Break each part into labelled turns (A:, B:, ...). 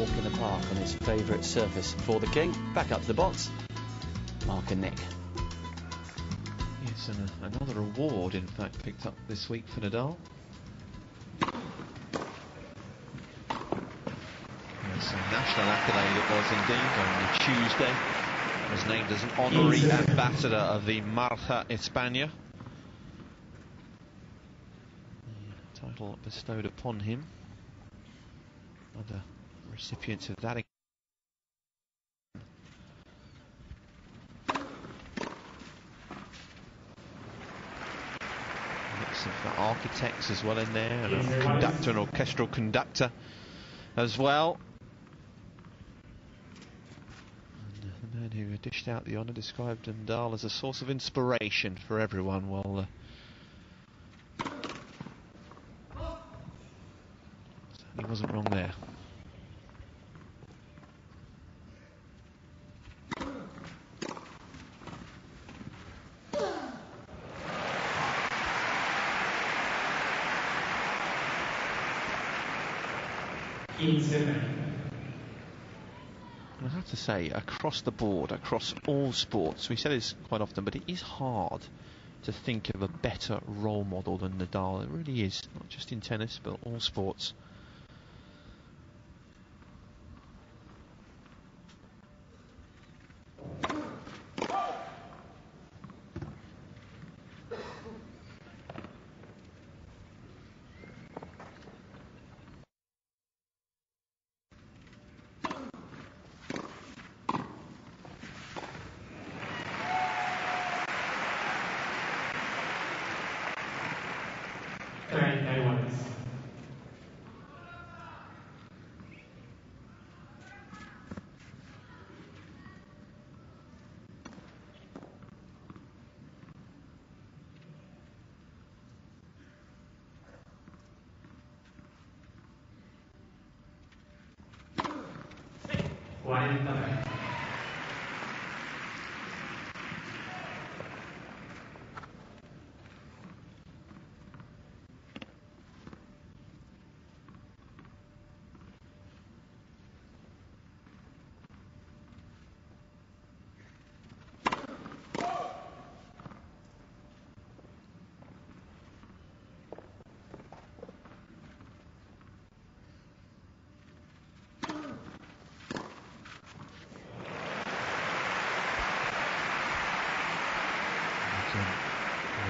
A: walk in the park on his favourite surface for the King. Back up to the box, Mark and Nick.
B: Yes, and another award, in fact, picked up this week for Nadal. Yes, a national accolade it was indeed on the Tuesday. He was named as an honorary ambassador of the Marca España. The title bestowed upon him. Other recipients of that. Mix of architects as well in there, and a conductor, an orchestral conductor as well. And the man who dished out the honour described Nadal as a source of inspiration for everyone. Well, he wasn't wrong there. I have to say, across the board, across all sports, we say this quite often, but it is hard to think of a better role model than Nadal. It really is, not just in tennis, but all sports.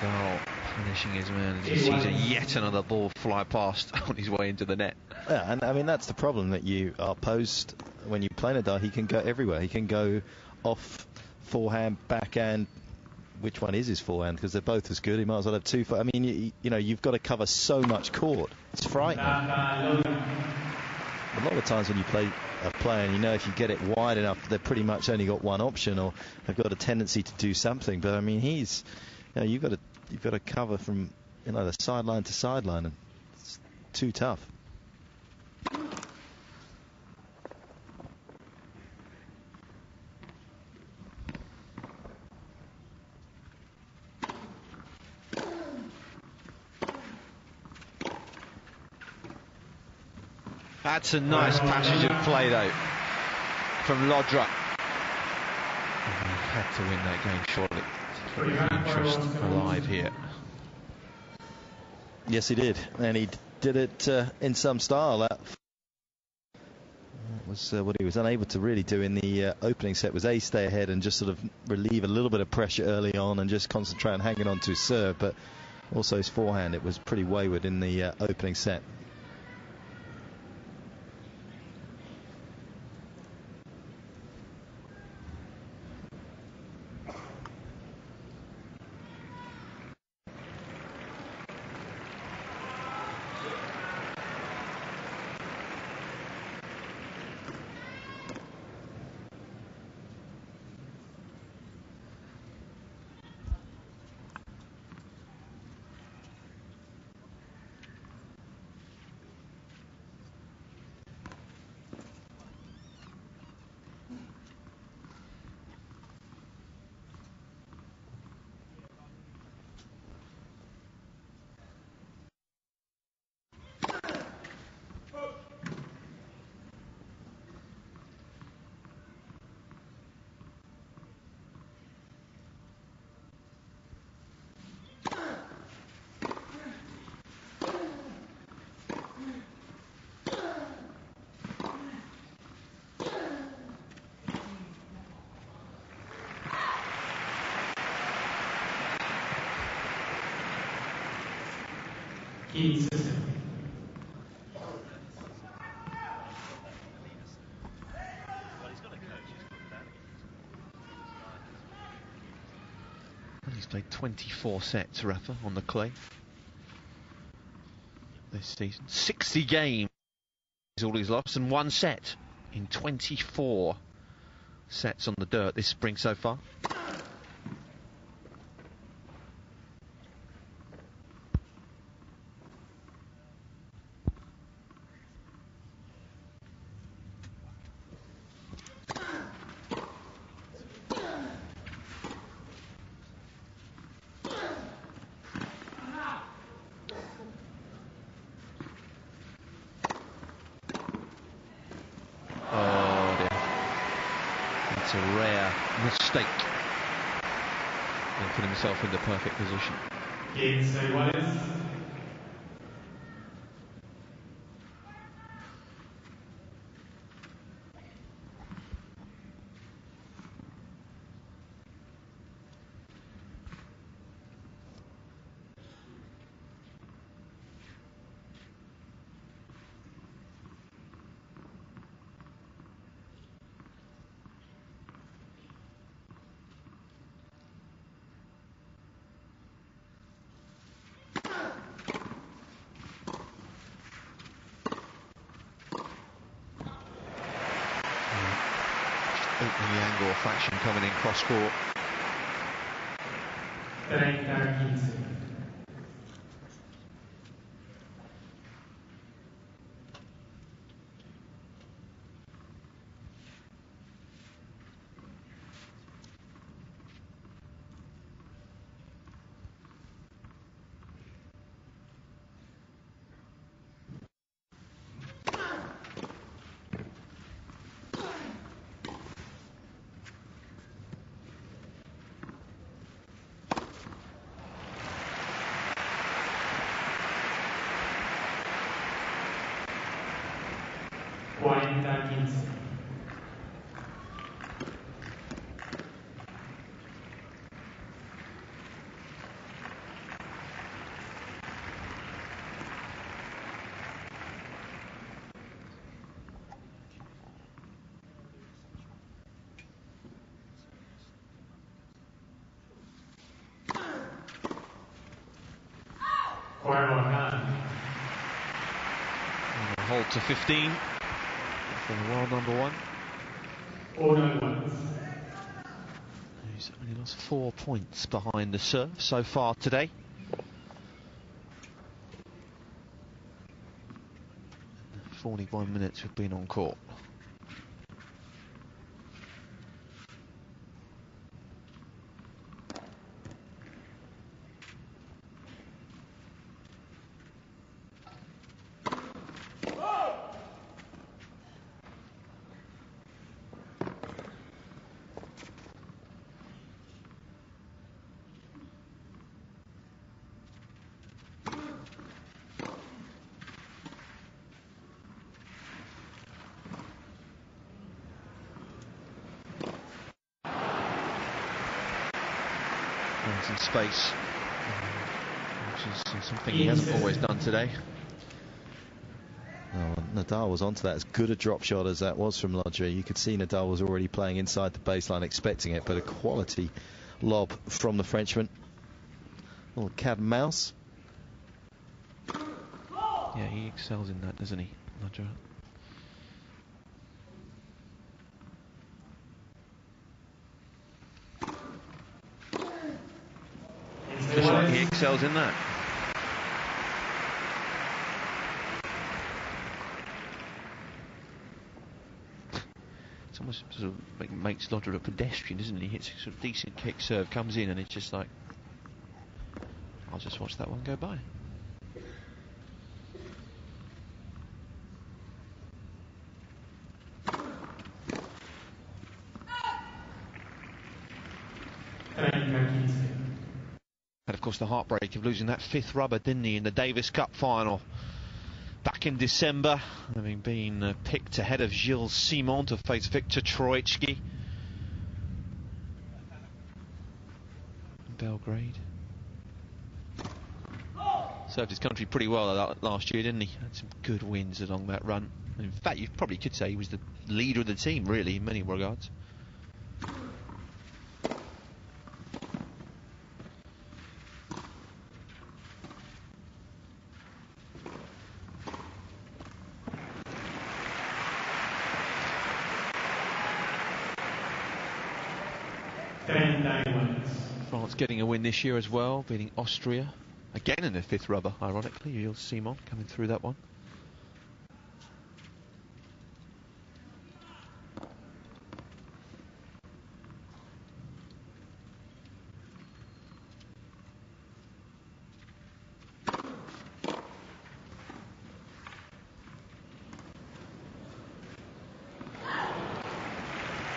B: Nadal finishing his man as he sees yet another ball fly past on his way into the net.
C: Yeah, and I mean that's the problem that you are posed when you play Nadal. He can go everywhere. He can go off forehand, backhand. Which one is his forehand? Because they're both as good. He might as well have two. I mean, you know, you've got to cover so much court. It's frightening. A lot of times when you play a player, and you know if you get it wide enough, they've pretty much only got one option, or they've got a tendency to do something. But I mean, you've got to cover from the sideline to sideline, and it's too tough.
B: That's a nice passage of play, though, from Llodra. And he had to win that game, surely, to keep the interest alive here.
C: Yes, he did, and he did it in some style. That was what he was unable to really do in the opening set. Was stay ahead and just sort of relieve a little bit of pressure early on and just concentrate on hanging on to his serve, but also his forehand. It was pretty wayward in the opening set.
B: He's played 24 sets, Rafa, on the clay this season. 60 games is all he's lost, and 1 set in 24 sets on the dirt this spring so far. Mistake and put himself in the perfect position. Opening the angle, fraction coming in cross court. Hold to 15 for the world number 1. He's only lost 4 points behind the serve so far today. 41 minutes we've been on court. Some space, which is something he hasn't always done today.
C: Oh, Nadal was onto that. As good a drop shot as that was from Llodra, you could see Nadal was already playing inside the baseline expecting it, but a quality lob from the Frenchman. Little cat and mouse.
B: Yeah, he excels in that, doesn't he, Llodra? Just like he excels in that. It's almost sort of makes Llodra a pedestrian, isn't it? He hits a sort of decent kick serve, comes in, and it's just like, I'll just watch that one go by. And of course the heartbreak of losing that 5th rubber, didn't he, in the Davis Cup final back in December, having been picked ahead of Gilles Simon to face Viktor Troicki in Belgrade. Served his country pretty well last year, didn't he? Had some good wins along that run. In fact, you probably could say he was the leader of the team, really, in many regards. France getting a win this year as well, beating Austria. Again in the 5th rubber, ironically. You'll see Simon coming through that one.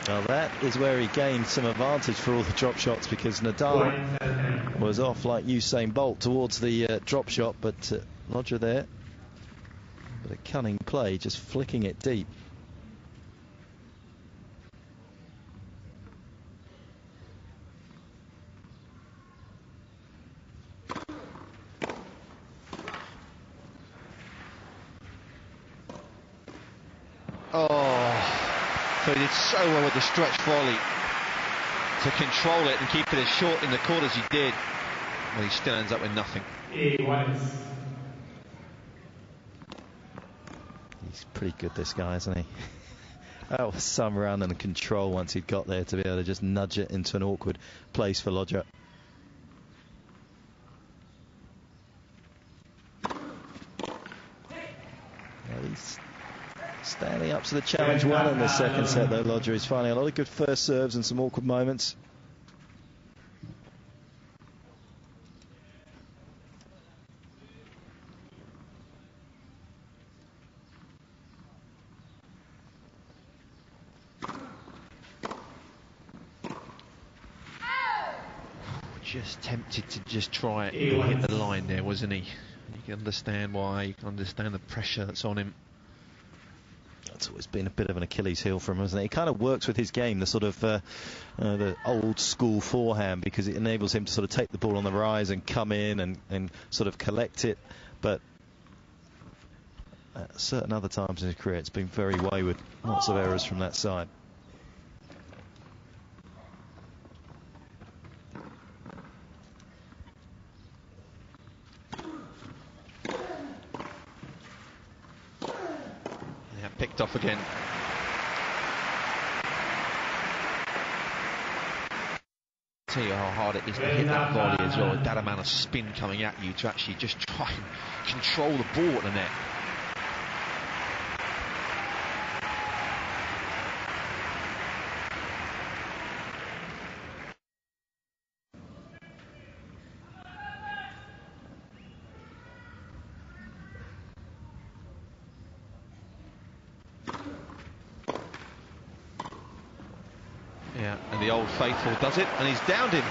C: Well, that is where he gained some advantage for all the drop shots, because Nadal was off like Usain Bolt towards the drop shot, but Llodra there, but a cunning play, just flicking it deep.
B: So he did so well with the stretch volley to control it and keep it as short in the court as he did. Well, he still ends up with nothing.
C: He's pretty good, this guy, isn't he? That was some run and control once he'd got there to be able to just nudge it into an awkward place for Llodra. He's standing up to the challenge well in the second set, though. Llodra is finding a lot of good first serves and some awkward moments.
B: Just tempted to just try it and hit the line there, wasn't he? You can understand why, you can understand the pressure that's on him.
C: That's always been a bit of an Achilles heel for him, hasn't it? He kind of works with his game, the sort of the old school forehand, because it enables him to sort of take the ball on the rise and come in and sort of collect it. But at certain other times in his career, it's been very wayward. Lots of errors from that side.
B: Picked off again. Tell you how hard it is to hit that volley as well, with that amount of spin coming at you, to actually just try and control the ball at the net. Yeah, and the old faithful does it, and he's downed him.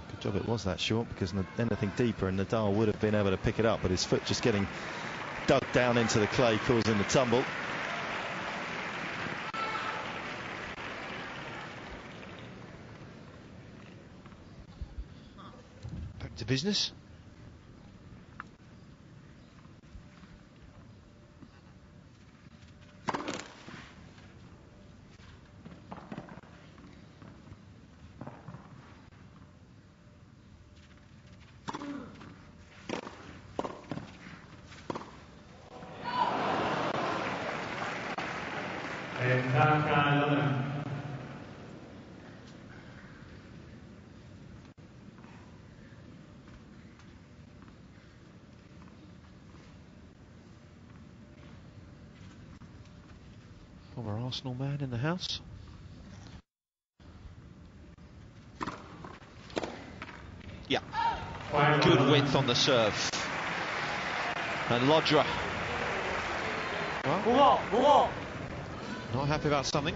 C: Good job it was that short, because anything deeper and Nadal would have been able to pick it up, but his foot just getting dug down into the clay, causing the tumble.
B: To business. Former Arsenal man in the house. Yeah, good width on the serve. And Llodra, well, not happy about something.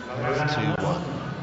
B: 2-1.